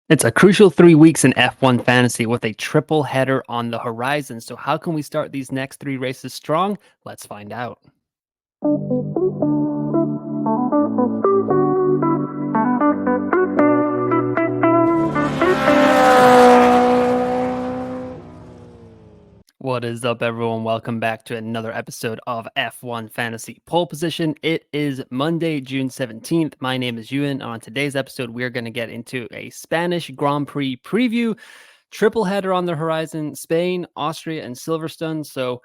It's a crucial 3 weeks in F1 fantasy with a triple header on the horizon. So, how can we start these next three races strong? Let's find out. What is up, everyone? Welcome back to another episode of F1 Fantasy Pole Position. It is Monday, June 17th. My name is Ewan. On today's episode, we're going to get into a Spanish Grand Prix preview. Triple header on the horizon: Spain, Austria, and Silverstone. So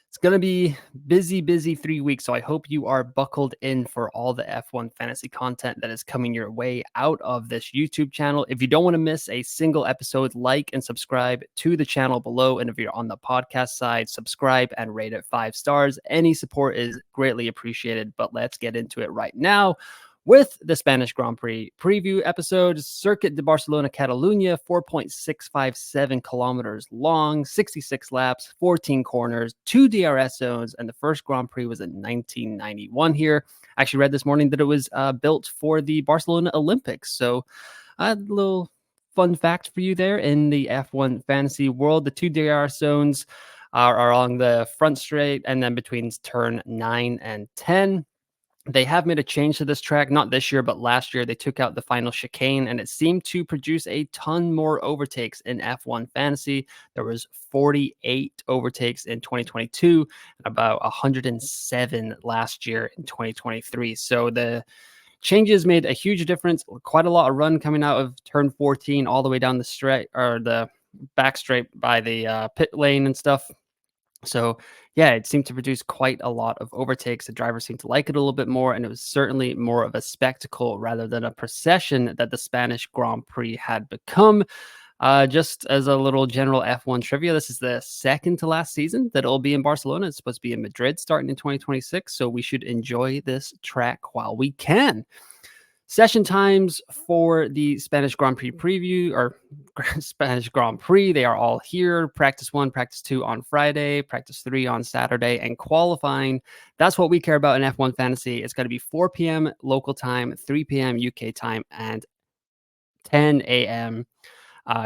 it's going to be busy 3 weeks. So I hope you are buckled in for all the F1 fantasy content that is coming your way out of this YouTube channel. If you don't want to miss a single episode, like and subscribe to the channel below. And if you're on the podcast side, subscribe and rate it 5 stars. Any support is greatly appreciated. But let's get into it right now with the Spanish Grand Prix preview episode. Circuit de Barcelona, Catalunya, 4.657 kilometers long, 66 laps, 14 corners, 2 DRS zones, and the first Grand Prix was in 1991 here. I actually read this morning that it was built for the Barcelona Olympics. So a little fun fact for you there in the F1 fantasy world. The 2 DRS zones are along the front straight and then between turn 9 and 10. They have made a change to this track, not this year, but last year. They took out the final chicane, and it seemed to produce a ton more overtakes in F1 fantasy. There was 48 overtakes in 2022 and about 107 last year in 2023. So the changes made a huge difference. Quite a lot of run coming out of turn 14 all the way down the straight, or the back straight by the pit lane and stuff. So, yeah, it seemed to produce quite a lot of overtakes. The drivers seemed to like it a little bit more, and it was certainly more of a spectacle rather than a procession that the Spanish Grand Prix had become. Just as a little general F1 trivia, this is the second to last season that it'll be in Barcelona. It's supposed to be in Madrid starting in 2026, so we should enjoy this track while we can. Session times for the Spanish Grand Prix preview, or Spanish Grand Prix, they are all here. Practice 1, practice 2 on Friday, practice 3 on Saturday, and qualifying. That's what we care about in F1 Fantasy. It's going to be 4 p.m. local time, 3 p.m. UK time, and 10 a.m.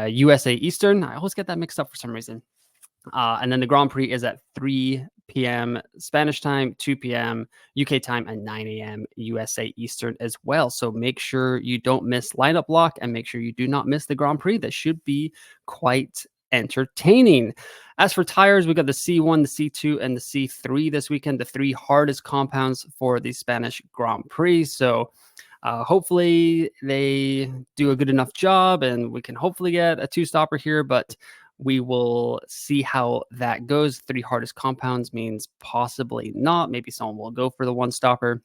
USA Eastern. I always get that mixed up for some reason. And then the Grand Prix is at 3 p.m. Spanish time, 2 p.m. UK time, and 9 a.m. USA Eastern as well. So make sure you don't miss lineup lock and make sure you do not miss the Grand Prix. That should be quite entertaining. As for tires, we got the C1, the C2, and the C3 this weekend, the 3 hardest compounds for the Spanish Grand Prix. So hopefully they do a good enough job and we can hopefully get a 2-stopper here, but we will see how that goes. 3 hardest compounds means possibly not. Maybe someone will go for the 1-stopper.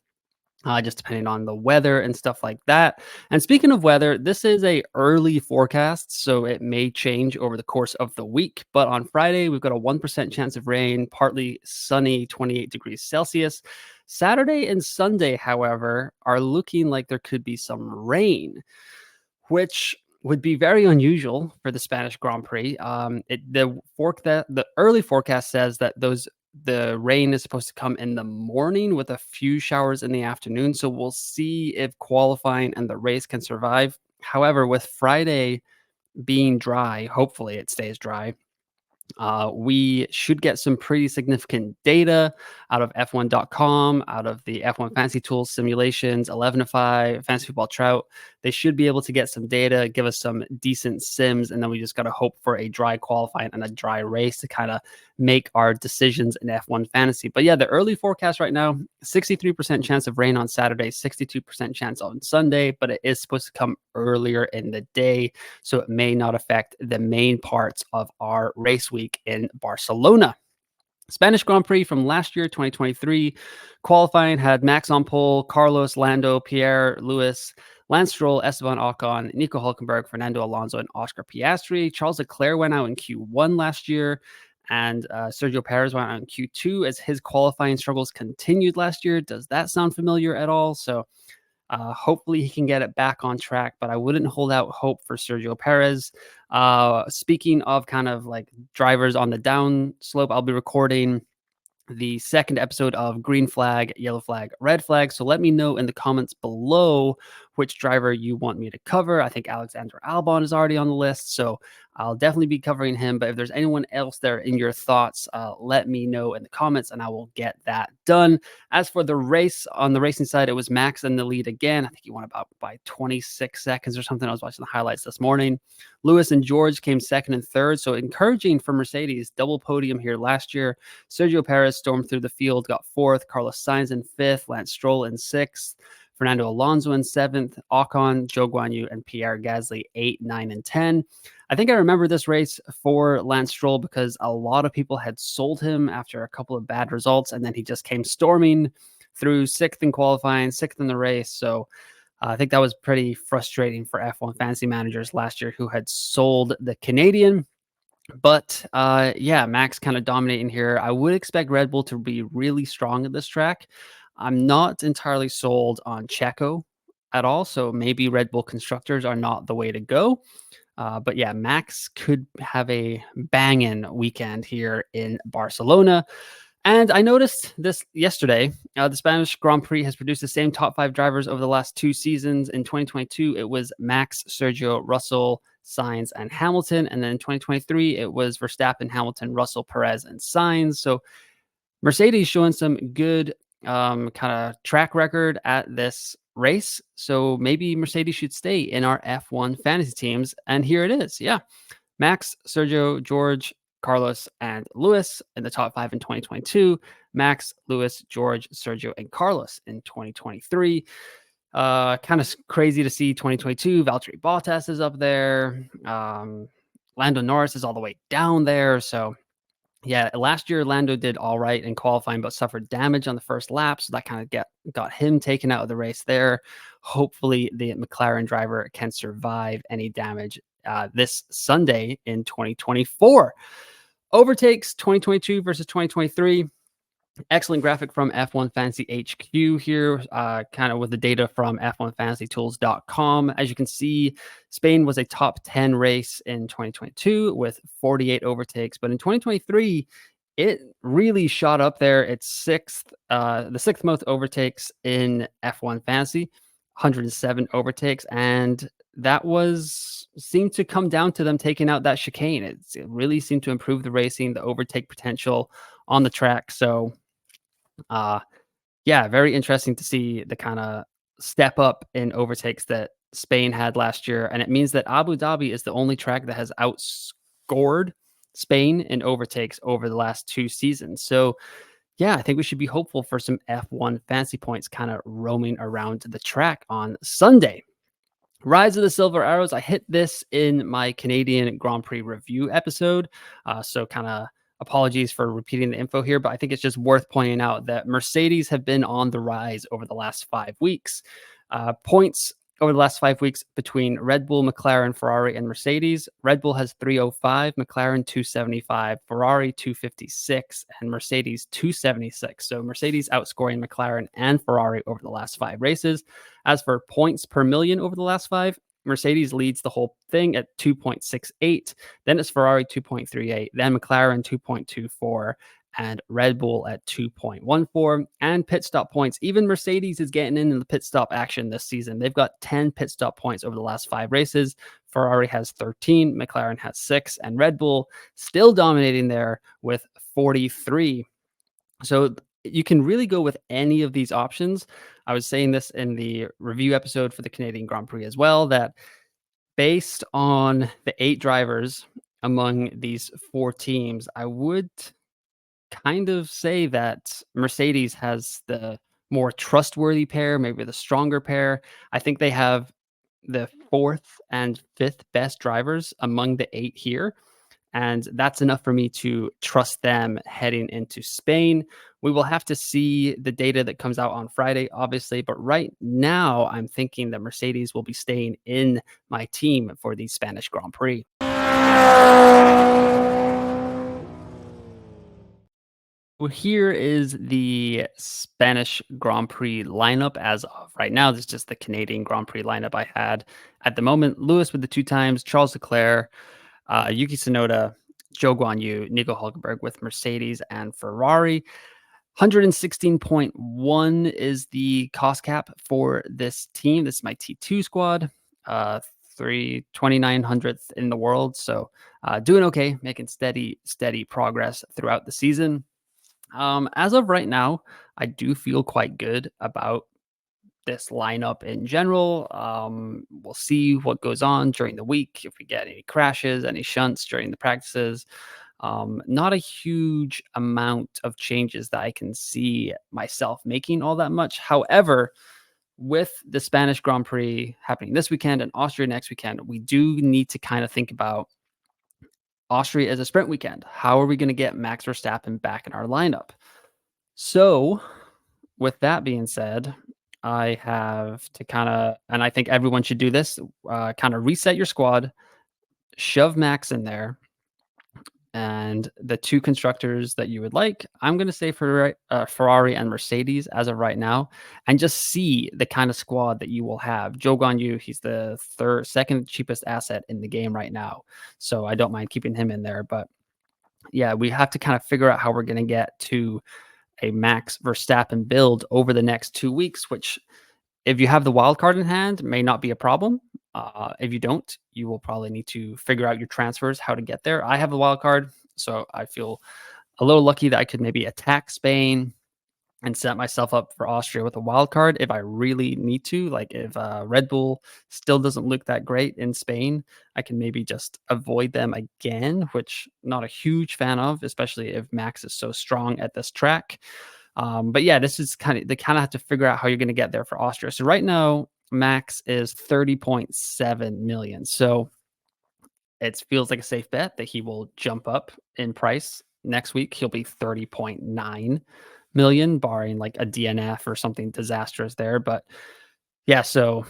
Just depending on the weather and stuff like that. And speaking of weather, this is a early forecast, so it may change over the course of the week. But on Friday, we've got a 1% chance of rain, partly sunny, 28 degrees Celsius. Saturday and Sunday, however, are looking like there could be some rain, which would be very unusual for the Spanish Grand Prix. The early forecast says that the rain is supposed to come in the morning with a few showers in the afternoon. So we'll see if qualifying and the race can survive. However, with Friday being dry, hopefully it stays dry. We should get some pretty significant data out of F1.com, out of the F1 Fantasy Tools simulations, 11ify, Fantasy Football Trout. They should be able to get some data, give us some decent sims, and then we just got to hope for a dry qualifying and a dry race to kind of make our decisions in F1 Fantasy. But yeah, the early forecast right now, 63% chance of rain on Saturday, 62% chance on Sunday, but it is supposed to come earlier in the day, so it may not affect the main parts of our race week in Barcelona. Spanish Grand Prix from last year, 2023. Qualifying had Max on pole, Carlos, Lando, Pierre, Lewis, Lance Stroll, Esteban Ocon, Nico Hulkenberg, Fernando Alonso, and Oscar Piastri. Charles Leclerc went out in Q1 last year, and Sergio Perez went out in Q2 as his qualifying struggles continued last year. Does that sound familiar at all? So hopefully he can get it back on track, but I wouldn't hold out hope for Sergio Perez. Speaking of kind of like drivers on the down slope, I'll be recording the second episode of Green Flag, Yellow Flag, Red Flag. So let me know in the comments below which driver you want me to cover. I think Alexander Albon is already on the list, so I'll definitely be covering him. But if there's anyone else there in your thoughts, let me know in the comments and I will get that done. As for the race, on the racing side, it was Max in the lead again. I think he won about by 26 seconds or something. I was watching the highlights this morning. Lewis and George came second and third. So encouraging for Mercedes. Double podium here last year. Sergio Perez stormed through the field, got fourth. Carlos Sainz in fifth. Lance Stroll in sixth. Fernando Alonso in seventh. Ocon, Zhou Guanyu, and Pierre Gasly 8, 9, and 10. I think I remember this race for Lance Stroll because a lot of people had sold him after a couple of bad results, and then he just came storming through sixth in qualifying, sixth in the race. So I think that was pretty frustrating for F1 fantasy managers last year who had sold the Canadian. But yeah, Max kind of dominating here. I would expect Red Bull to be really strong at this track. I'm not entirely sold on Checo at all. So maybe Red Bull constructors are not the way to go. But yeah, Max could have a banging weekend here in Barcelona. And I noticed this yesterday. The Spanish Grand Prix has produced the same top five drivers over the last two seasons. In 2022, it was Max, Sergio, Russell, Sainz, and Hamilton. And then in 2023, it was Verstappen, Hamilton, Russell, Perez, and Sainz. So Mercedes showing some good kind of track record at this race. So maybe Mercedes should stay in our F1 fantasy teams. And here it is. Yeah. Max, Sergio, George, Carlos, and Lewis in the top five in 2022. Max, Lewis, George, Sergio, and Carlos in 2023. Kind of crazy to see 2022. Valtteri Bottas is up there. Lando Norris is all the way down there. So yeah, last year Lando did all right in qualifying, but suffered damage on the first lap. So that kind of got him taken out of the race there. Hopefully the McLaren driver can survive any damage this Sunday in 2024. Overtakes 2022 versus 2023. Excellent graphic from F1 Fantasy HQ here, kind of with the data from F1FantasyTools.com. As you can see, Spain was a top 10 race in 2022 with 48 overtakes, but in 2023, it really shot up there. It's the sixth most overtakes in F1 Fantasy, 107 overtakes, and that seemed to come down to them taking out that chicane. It really seemed to improve the racing, the overtake potential on the track. So yeah, very interesting to see the kind of step up in overtakes that Spain had last year. And it means that Abu Dhabi is the only track that has outscored Spain in overtakes over the last two seasons. So yeah, I think we should be hopeful for some F1 fancy points kind of roaming around the track on Sunday. Rise of the Silver Arrows. I hit this in my Canadian Grand Prix review episode. So kind of apologies for repeating the info here, but I think it's just worth pointing out that Mercedes have been on the rise over the last 5 weeks. Points over the last 5 weeks between Red Bull, McLaren, Ferrari, and Mercedes. Red Bull has 305, McLaren 275, Ferrari 256, and Mercedes 276. So Mercedes outscoring McLaren and Ferrari over the last 5 races. As for points per million over the last 5, Mercedes leads the whole thing at 2.68. Then it's Ferrari 2.38. Then McLaren 2.24. And Red Bull at 2.14. And pit stop points. Even Mercedes is getting in the pit stop action this season. They've got 10 pit stop points over the last 5 races. Ferrari has 13. McLaren has 6. And Red Bull still dominating there with 43. So you can really go with any of these options. I was saying this in the review episode for the Canadian Grand Prix as well, that based on the 8 drivers among these 4 teams, I would kind of say that Mercedes has the more trustworthy pair, maybe the stronger pair. I think they have the 4th and 5th best drivers among the 8 here. And that's enough for me to trust them heading into Spain. We will have to see the data that comes out on Friday, obviously. But right now, I'm thinking that Mercedes will be staying in my team for the Spanish Grand Prix. Well, here is the Spanish Grand Prix lineup as of right now. This is just the Canadian Grand Prix lineup I had at the moment. Lewis with the 2 times, Charles Leclerc, Yuki Tsunoda, Zhou Guanyu, Nico Hulkenberg with Mercedes and Ferrari. 116.1 is the cost cap for this team. This is my T2 squad. Uh, 32900th in the world. So doing okay, making steady progress throughout the season. As of right now, I do feel quite good about this lineup in general. We'll see what goes on during the week. If we get any crashes, any shunts during the practices, not a huge amount of changes that I can see myself making all that much. However, with the Spanish Grand Prix happening this weekend and Austria next weekend, we do need to kind of think about Austria as a sprint weekend. How are we going to get Max Verstappen back in our lineup? So, with that being said, I have to kind of, and I think everyone should do this, kind of reset your squad, shove Max in there, and the two constructors that you would like, I'm going to say for Ferrari and Mercedes as of right now, and just see the kind of squad that you will have. Joe Yu, he's the second cheapest asset in the game right now, so I don't mind keeping him in there. But yeah, we have to kind of figure out how we're going to get to a Max Verstappen build over the next 2 weeks, which if you have the wild card in hand, may not be a problem. If you don't, you will probably need to figure out your transfers, how to get there. I have the wild card, so I feel a little lucky that I could maybe attack Spain and set myself up for Austria with a wild card if I really need to. Like if Red Bull still doesn't look that great in Spain, I can maybe just avoid them again, which not a huge fan of, especially if Max is so strong at this track. But yeah, this is they kind of have to figure out how you're going to get there for Austria. So right now, Max is 30.7 million. So it feels like a safe bet that he will jump up in price next week. He'll be 30.9 million, barring like a DNF or something disastrous there. But yeah, so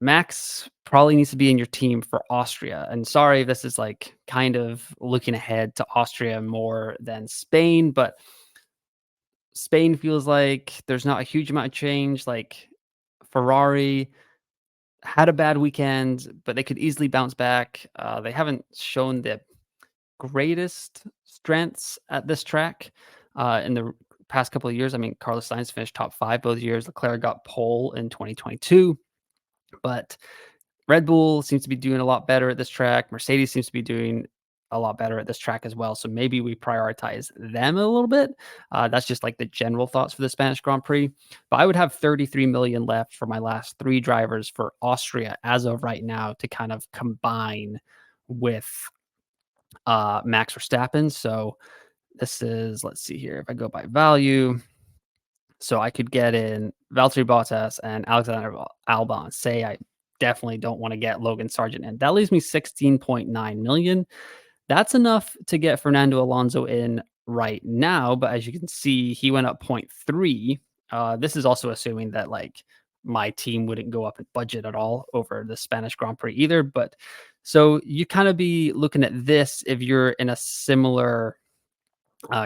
Max probably needs to be in your team for Austria. And sorry, this is like kind of looking ahead to Austria more than Spain, but Spain feels like there's not a huge amount of change. Like Ferrari had a bad weekend, but they could easily bounce back. They haven't shown the greatest strengths at this track in the past couple of years. I mean, Carlos Sainz finished top five both years. Leclerc got pole in 2022, but Red Bull seems to be doing a lot better at this track. Mercedes seems to be doing a lot better at this track as well. So maybe we prioritize them a little bit. That's just like the general thoughts for the Spanish Grand Prix. But I would have 33 million left for my last three drivers for Austria as of right now to kind of combine with Max Verstappen. So this is, let's see here. If I go by value, so I could get in Valtteri Bottas and Alexander Albon. Say I definitely don't want to get Logan Sargent in. That leaves me 16.9 million. That's enough to get Fernando Alonso in right now. But as you can see, he went up 0.3. This is also assuming that like my team wouldn't go up in budget at all over the Spanish Grand Prix either. But so you kind of be looking at this if you're in a similar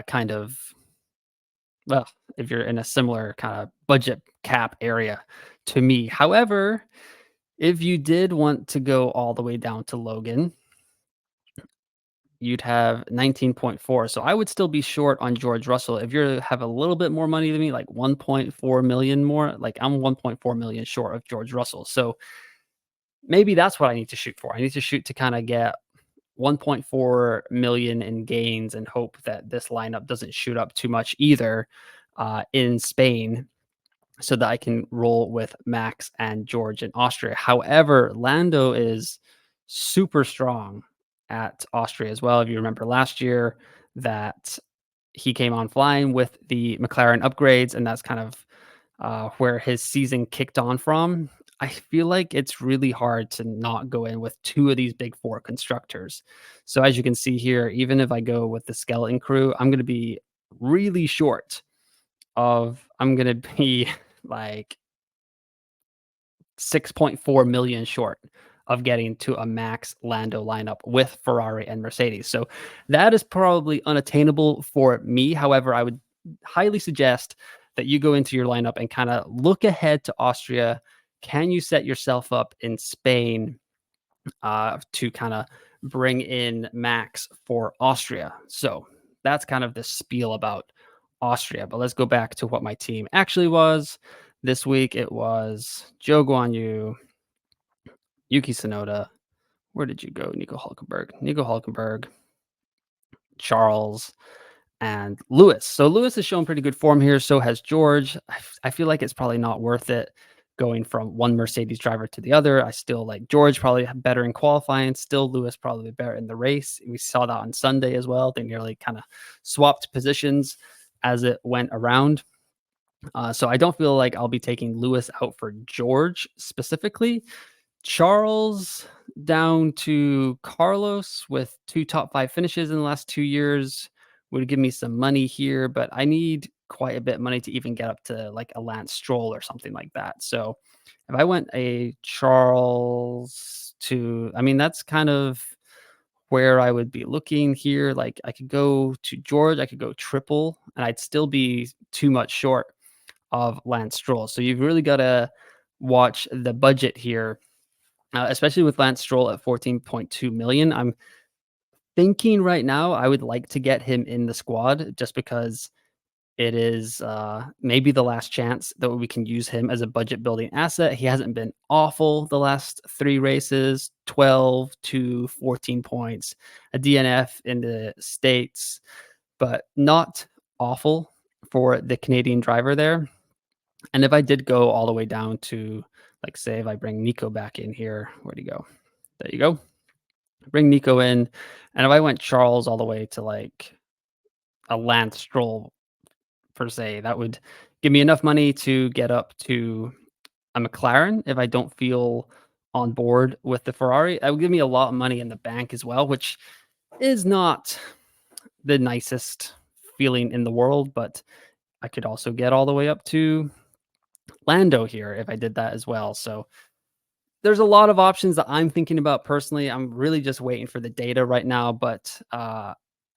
kind of well, if you're in a similar kind of budget cap area to me. However, if you did want to go all the way down to Logan, you'd have 19.4. So I would still be short on George Russell. If you have a little bit more money than me, like 1.4 million more, like I'm 1.4 million short of George Russell. So maybe that's what I need to shoot for. I need to shoot to kind of get 1.4 million in gains and hope that this lineup doesn't shoot up too much either in Spain so that I can roll with Max and George in Austria. However, Lando is super strong at Austria as well. If you remember last year that he came on flying with the McLaren upgrades, and that's kind of where his season kicked on from. I feel like it's really hard to not go in with two of these big four constructors. So as you can see here, even if I go with the skeleton crew, I'm going to be really short I'm going to be like 6.4 million short of getting to a max Lando lineup with Ferrari and Mercedes. So that is probably unattainable for me. However, I would highly suggest that you go into your lineup and kind of look ahead to Austria. Can you set yourself up in Spain to kind of bring in Max for Austria? So that's kind of the spiel about Austria. But let's go back to what my team actually was. This week it was Joe Guan Yu, Yuki Tsunoda. Where did you go? Nico Hulkenberg, Charles, and Lewis. So Lewis has shown pretty good form here. So has George. I feel like it's probably not worth it going from one Mercedes driver to the other. I still like George probably better in qualifying. Still Lewis probably better in the race. We saw that on Sunday as well. They nearly kind of swapped positions as it went around. So I don't feel like I'll be taking Lewis out for George specifically. Charles down to Carlos with 2 top 5 finishes in the last 2 years would give me some money here, but I need quite a bit of money to even get up to like a Lance Stroll or something like that. So if I went a Charles to, I mean, that's kind of where I would be looking here. Like I could go to George, I could go triple, and I'd still be too much short of Lance Stroll. So you've really got to watch the budget here, especially with Lance Stroll at 14.2 million. I'm thinking right now I would like to get him in the squad just because it is maybe the last chance that we can use him as a budget building asset. He hasn't been awful the last 3 races, 12 to 14 points, a DNF in the States, but not awful for the Canadian driver there. And if I did go all the way down to, like, say, if I bring Nico back in here, where'd he go? There you go. Bring Nico in. And if I went Charles all the way to like a Lance Stroll per se, that would give me enough money to get up to a McLaren if I don't feel on board with the Ferrari. That would give me a lot of money in the bank as well, which is not the nicest feeling in the world, but I could also get all the way up to Lando here if I did that as well. So there's a lot of options that I'm thinking about personally. I'm really just waiting for the data right now, but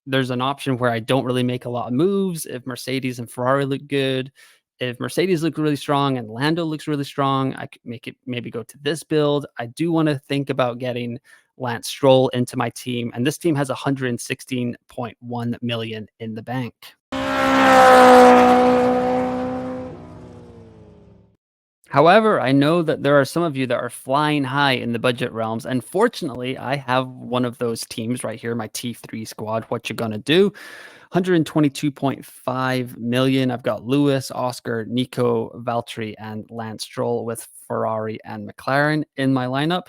there's an option where I don't really make a lot of moves if Mercedes and Ferrari look good. If Mercedes look really strong and Lando looks really strong, I could make it maybe go to this build. I do want to think about getting Lance Stroll into my team, and this team has 116.1 million in the bank. However, I know that there are some of you that are flying high in the budget realms. And fortunately, I have one of those teams right here, my T3 squad. What you gonna do? 122.5 million. I've got Lewis, Oscar, Nico, Valtteri, and Lance Stroll with Ferrari and McLaren in my lineup.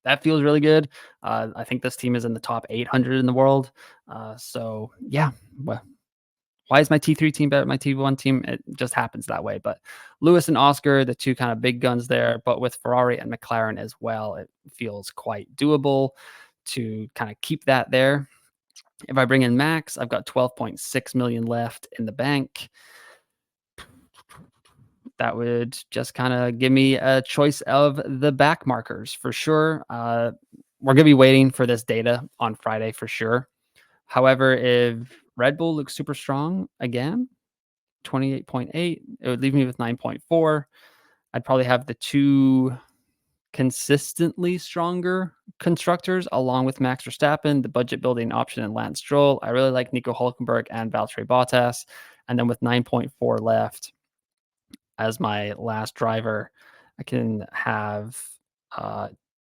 That feels really good. I think this team is in the top 800 in the world. So yeah, well, why is my T3 team better than my T1 team? It just happens that way. But Lewis and Oscar, the two kind of big guns there, but with Ferrari and McLaren as well, it feels quite doable to kind of keep that there. If I bring in Max, I've got 12.6 million left in the bank. That would just kind of give me a choice of the back markers for sure. We're going to be waiting for this data on Friday for sure. However, if Red Bull looks super strong again, 28.8, it would leave me with 9.4. I'd probably have the two consistently stronger constructors along with Max Verstappen, the budget building option, and Lance Stroll. I really like Nico Hulkenberg and Valtteri Bottas. And then with 9.4 left as my last driver, I can have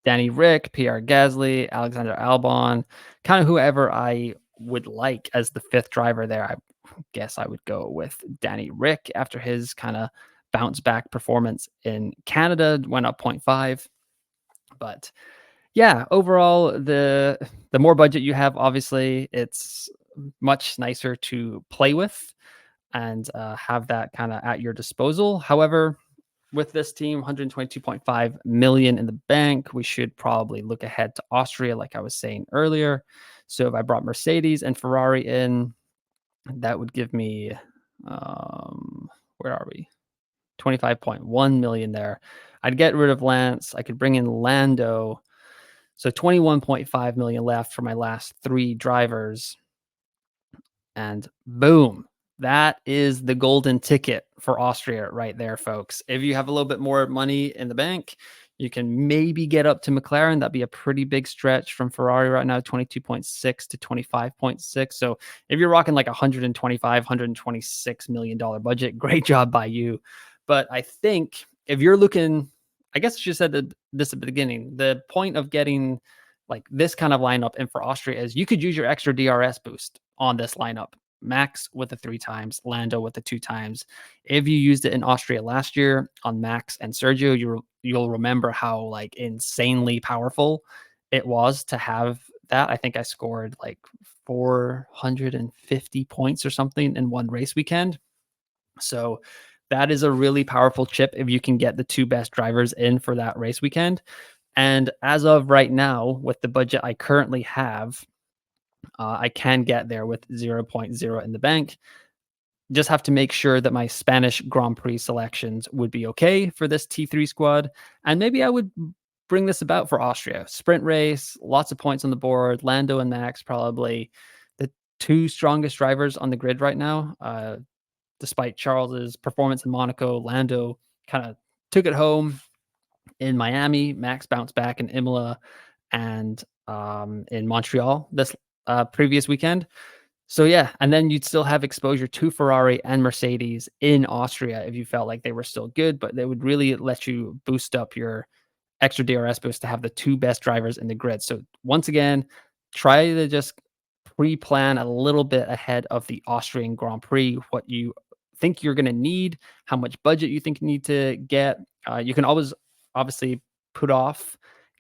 Danny Rick, Pierre Gasly, Alexander Albon, kind of whoever I would like as the 5th driver there. I guess I would go with Danny Rick after his kind of bounce back performance in Canada, went up 0.5. But yeah, overall, the more budget you have, obviously, it's much nicer to play with and have that kind of at your disposal. However, with this team, 122.5 million in the bank, we should probably look ahead to Austria, like I was saying earlier. So if I brought Mercedes and Ferrari in, that would give me, where are we? 25.1 million there. I'd get rid of Lance. I could bring in Lando. So 21.5 million left for my last 3 drivers. And boom, that is the golden ticket for Austria right there, folks. If you have a little bit more money in the bank, You can maybe get up to McLaren. That'd be a pretty big stretch from Ferrari right now, 22.6 to 25.6. So if you're rocking like 125, $126 million budget, great job by you. But I think if you're looking, I guess you said this at the beginning, the point of getting like this kind of lineup in for Austria is you could use your extra DRS boost on this lineup. Max with the 3 times, Lando with the 2 times. If you used it in Austria last year on Max and Sergio, you'll remember how like insanely powerful it was to have that. I think I scored like 450 points or something in one race weekend. So that is a really powerful chip if you can get the 2 best drivers in for that race weekend. And as of right now, with the budget I currently have, I can get there with zero point 0.0 in the bank. Just have to make sure that my Spanish Grand Prix selections would be okay for this T3 squad. And maybe I would bring this about for Austria. Sprint race, lots of points on the board. Lando and Max, probably the 2 strongest drivers on the grid right now. Despite Charles's performance in Monaco, Lando kind of took it home in Miami. Max bounced back in Imola and in Montreal this previous weekend. So yeah, and then you'd still have exposure to Ferrari and Mercedes in Austria if you felt like they were still good, but they would really let you boost up your extra DRS boost to have the 2 best drivers in the grid. So once again, try to just pre-plan a little bit ahead of the Austrian Grand Prix what you think you're going to need, how much budget you think you need to get. You can always obviously put off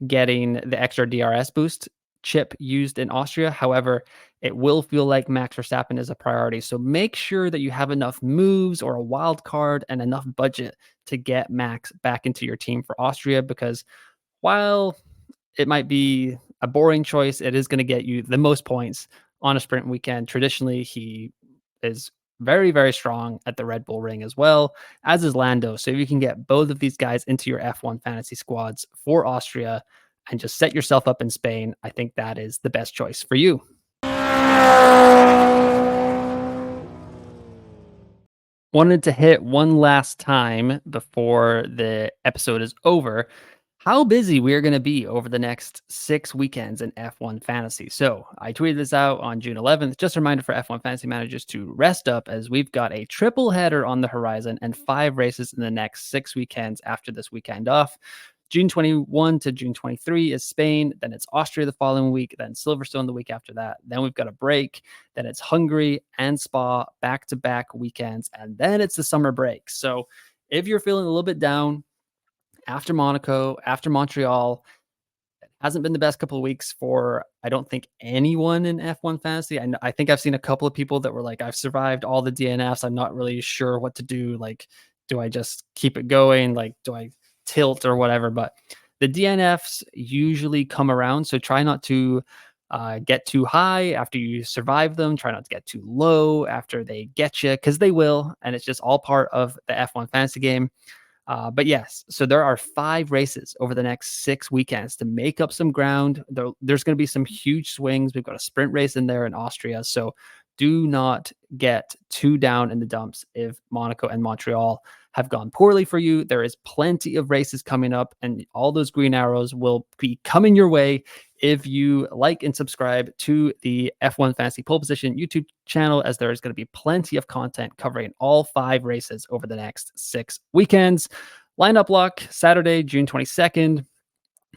getting the extra DRS boost chip used in Austria. However, it will feel like Max Verstappen is a priority. So make sure that you have enough moves or a wild card and enough budget to get Max back into your team for Austria, because while it might be a boring choice, it is going to get you the most points on a sprint weekend. Traditionally, he is very, very strong at the Red Bull Ring as well, as is Lando. So if you can get both of these guys into your F1 fantasy squads for Austria and just set yourself up in Spain, I think that is the best choice for you. Wanted to hit one last time before the episode is over how busy we're going to be over the next 6 weekends in F1 Fantasy. So I tweeted this out on June 11th. Just a reminder for F1 Fantasy managers to rest up, as we've got a triple header on the horizon and 5 races in the next 6 weekends after this weekend off. June 21 to June 23 is Spain. Then it's Austria the following week. Then Silverstone the week after that. Then we've got a break. Then it's Hungary and Spa back-to-back weekends. And then it's the summer break. So if you're feeling a little bit down after Monaco, after Montreal, it hasn't been the best couple of weeks for, I don't think, anyone in F1 Fantasy. I think I've seen a couple of people that were like, I've survived all the DNFs. I'm not really sure what to do. Like, do I just keep it going? Like, do I tilt or whatever? But the DNFs usually come around. So try not to get too high after you survive them. Try not to get too low after they get you, because they will. And it's just all part of the F1 Fantasy game. But yes, so there are 5 races over the next 6 weekends to make up some ground. There's going to be some huge swings. We've got a sprint race in there in Austria. So do not get too down in the dumps if Monaco and Montreal have gone poorly for you. There is plenty of races coming up, and all those green arrows will be coming your way if you like and subscribe to the F1 Fantasy Pole Position YouTube channel, as there is going to be plenty of content covering all 5 races over the next 6 weekends. Lineup lock Saturday, June 22nd,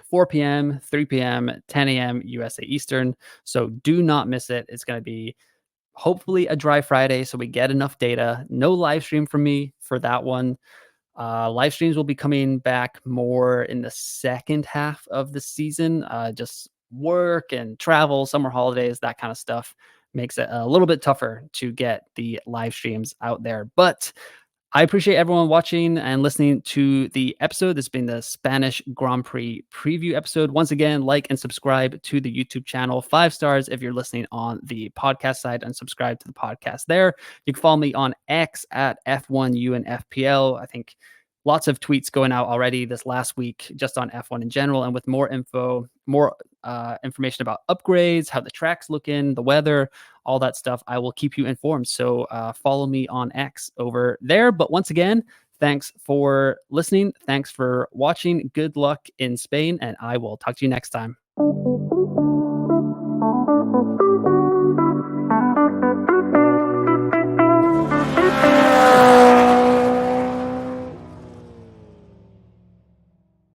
4 p.m., 3 p.m., 10 a.m. USA Eastern. So do not miss it. It's going to be hopefully a dry Friday, so we get enough data. No live stream from me for that one. Live streams will be coming back more in the second half of the season. Just work and travel, summer holidays, that kind of stuff makes it a little bit tougher to get the live streams out there. But I appreciate everyone watching and listening to the episode. This has been the Spanish Grand Prix preview episode. Once again, like and subscribe to the YouTube channel. 5 stars if you're listening on the podcast side, and subscribe to the podcast there. You can follow me on X at F1UNFPL. I think lots of tweets going out already this last week just on F1 in general, and with more info, more information about upgrades, how the track's looking, the weather, all that stuff. I will keep you informed. So follow me on X over there. But once again, Thanks for listening. Thanks for watching. Good luck in Spain, and I will talk to you next time.